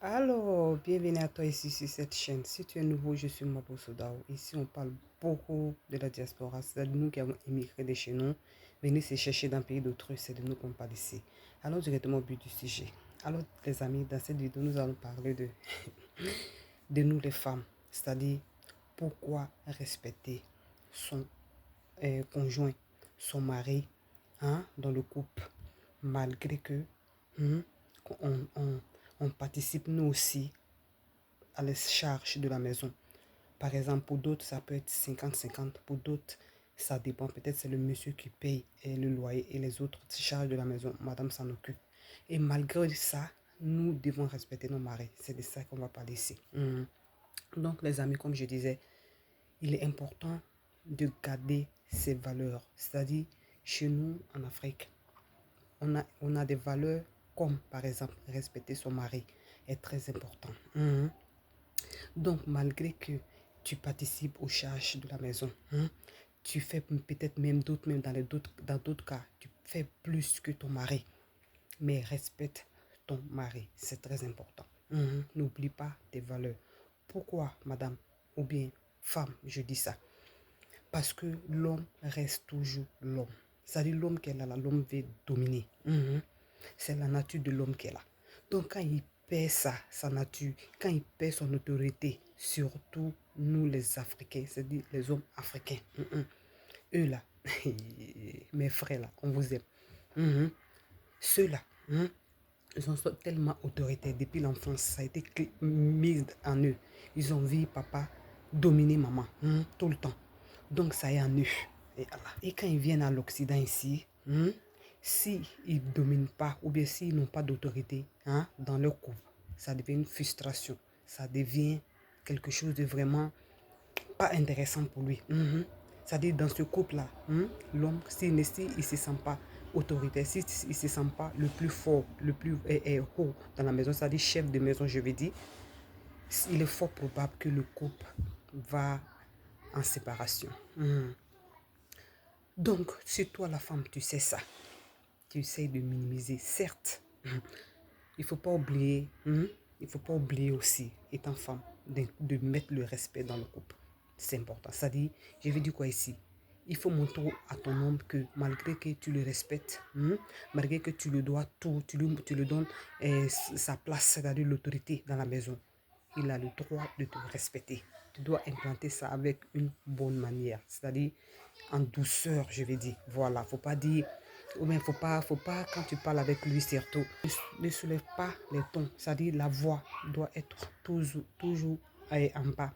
Alors, bienvenue à toi ici sur cette chaîne. Si tu es nouveau, je suis Mabo Sodao. Ici, on parle beaucoup de la diaspora. C'est de nous qui avons immigré de chez nous. Venir se chercher dans le pays d'autrui, c'est de nous qu'on parle ici. Allons directement au but du sujet. Alors, les amis, dans cette vidéo, nous allons parler de nous les femmes. C'est-à-dire, pourquoi respecter son conjoint, son mari, dans le couple, malgré que hein, on, on- on participe nous aussi à les charges de la maison. Par exemple, pour d'autres, ça peut être 50-50. Pour d'autres, ça dépend. Peut-être c'est le monsieur qui paye le loyer et les autres charges de la maison. Madame s'en occupe. Et malgré ça, nous devons respecter nos maris. C'est de ça qu'on va parler ici. Donc, les amis, comme je disais, il est important de garder ces valeurs. C'est-à-dire, chez nous, en Afrique, on a des valeurs comme, par exemple, respecter son mari est très important. Donc, malgré que tu participes aux charges de la maison, tu fais peut-être même d'autres, même dans d'autres cas, tu fais plus que ton mari. Mais respecte ton mari, c'est très important. N'oublie pas tes valeurs. Pourquoi, madame, ou bien femme, je dis ça? Parce que l'homme reste toujours l'homme. C'est-à-dire l'homme qui est là, l'homme veut dominer. C'est la nature de l'homme qui est là. Donc quand il perd ça, sa nature, quand il perd son autorité, surtout nous les Africains, c'est-à-dire les hommes africains, eux là, mes frères là, on vous aime. Ceux-là, ils ont tellement autorité depuis l'enfance, ça a été mis en eux. Ils ont vu papa dominer maman tout le temps. Donc ça est en eux. Et quand ils viennent à l'Occident ici, s'ils ne dominent pas ou bien s'ils n'ont pas d'autorité dans leur couple, ça devient une frustration. Ça devient quelque chose de vraiment pas intéressant pour lui. C'est-à-dire dans ce couple-là, l'homme, s'il ne se sent pas autoritaire, s'il ne se sent pas le plus fort, le plus haut dans la maison, c'est-à-dire chef de maison, je veux dire, il est fort probable que le couple va en séparation. Donc, si toi, la femme, tu sais ça, tu essayes de minimiser, certes, il ne faut pas oublier, il faut pas oublier aussi, étant femme, de mettre le respect dans le couple. C'est important. C'est-à-dire, je veux dire quoi ici? Il faut montrer à ton homme que malgré que tu le respectes, malgré que tu le dois tout, tu le donnes sa place, c'est-à-dire l'autorité dans la maison, il a le droit de te respecter. Tu dois implanter ça avec une bonne manière, c'est-à-dire en douceur, je vais dire. Voilà, faut pas dire, ou bien faut pas, quand tu parles avec lui surtout, ne soulève pas les tons, c'est-à-dire la voix doit être toujours en bas.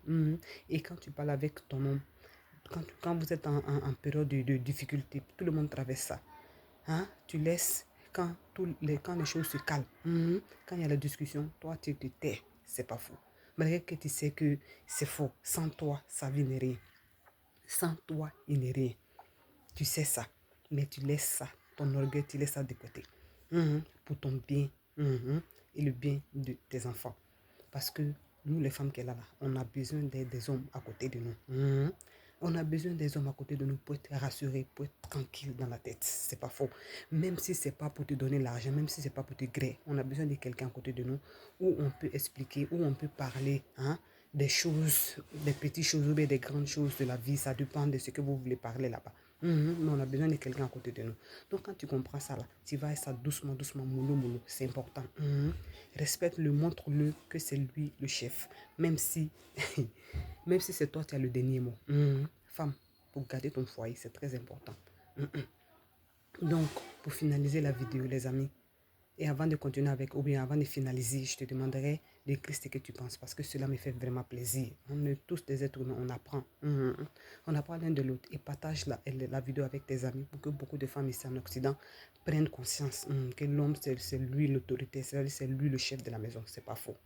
Et quand tu parles avec ton homme, quand vous êtes en période de difficulté, tout le monde traverse ça. Tu laisses quand les choses se calment, quand il y a la discussion, toi tu te tais, c'est pas faux. Malgré que tu sais que c'est faux, sans toi, sa vie n'est rien. Sans toi, il n'est rien. Tu sais ça, mais tu laisses ça, ton orgueil, tu laisses ça de côté. Pour ton bien et le bien de tes enfants. Parce que nous, les femmes qui sont là, on a besoin des hommes à côté de nous. On a besoin des hommes à côté de nous pour être rassurés, pour être tranquille dans la tête. C'est pas faux. Même si c'est pas pour te donner l'argent, même si c'est pas pour te gré, on a besoin de quelqu'un à côté de nous où on peut expliquer, où on peut parler des choses, des petites choses ou bien des grandes choses de la vie. Ça dépend de ce que vous voulez parler là-bas. Mais on a besoin de quelqu'un à côté de nous. Donc quand tu comprends ça là, tu vas ça doucement, doucement, moulou, moulou. C'est important. Respecte-le, montre-le que c'est lui le chef. Même si, même si c'est toi qui as le dernier mot. Femme, pour garder ton foyer, c'est très important. Donc, pour finaliser la vidéo, les amis, et avant de continuer avec, ou bien avant de finaliser, je te demanderai d'écrire ce que tu penses, parce que cela me fait vraiment plaisir. On est tous des êtres humains, on apprend. On apprend l'un de l'autre et partage la vidéo avec tes amis pour que beaucoup de femmes ici en Occident prennent conscience que l'homme, c'est lui l'autorité, c'est lui le chef de la maison. C'est pas faux.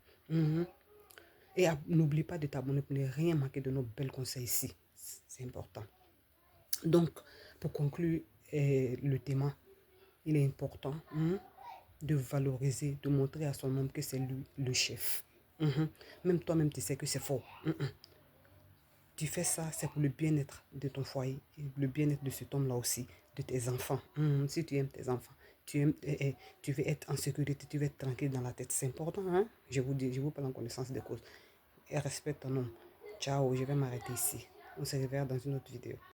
Et n'oublie pas de t'abonner pour ne rien manquer de nos belles conseils ici. C'est important. Donc, pour conclure le thème, il est important de valoriser, de montrer à son homme que c'est lui le chef. Même toi-même, tu sais que c'est faux. Tu fais ça, c'est pour le bien-être de ton foyer, et le bien-être de cet homme-là aussi, de tes enfants. Si tu aimes tes enfants, tu veux être en sécurité, tu veux être tranquille dans la tête. C'est important, hein? Je vous dis, je vous parle en connaissance de cause. Et respecte ton homme. Ciao, je vais m'arrêter ici. On se reverra dans une autre vidéo.